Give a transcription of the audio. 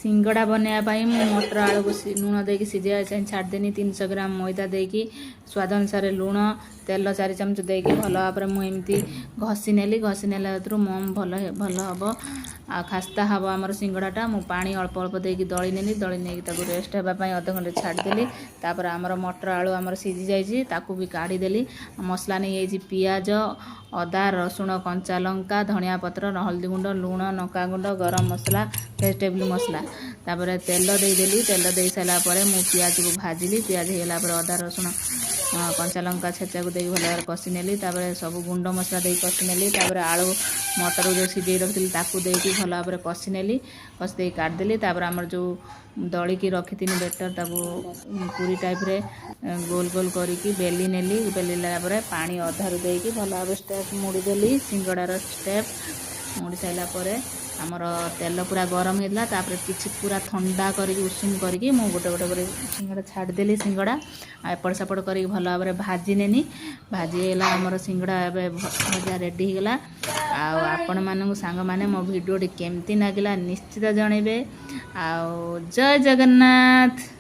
सिंगड़ा बनवाई मटर आलू को लुण देकी सीझा छाड़देनी 300 ग्राम मैदा देकी स्वाद अनुसार लुण तेल 4 चमच देकी भल भाव मुझे घसी नेली घसी नेला मम भल भल हम आ खास्ता हम आमर सिंगड़ाटा मु पानी अल्प अल्प देकी दली नेली दली नहीं रेस्ट होगापाई अध घंटे छाड़देली तापर आमर मटर आलू आमर सीझी जाइए भी काढ़ीदेली मसला नहीं पियाज अदा रसुण कंचा लंका धनिया पत्र हल्दी गुंड लुण लंका गुंड गरम मसला वेजिटेबल मसला तापर तेल देदेली तेल दे सारा मु पियाज को भाजिली पियाज होगा अदा रसुण कंचा लंका छेचा को देख भल भाव कषि नेली सब गुंड मसला दे कषि नेली आलू मटर जो सीझे रखी देकी भल भाव कषि नेली कषि दे काटदेली आमर जो दलिकी रखी बेटर ताको पूरी टाइप रे गोल गोल करिकी बेली नेली बेलिला पानी अधारू देकी भल भाव स्टेप मुड़ीदेली सिंगड़ार स्टेप मुड़ी सारा आमर तेल पूरा गरम होता किसी पूरा ठंडा करके उषुम करके मु गोटे गोटे सिंगड़ा छाड़देली सिंगड़ा एपट सेपट कर भल भाव भाजी नेनी भाजीगला आमर सिंगड़ा भजा रेडी होगला आपण मानू सांग माने मो भिडियोटी केमती लगिला निश्चित जनइबे। जय जगन्नाथ।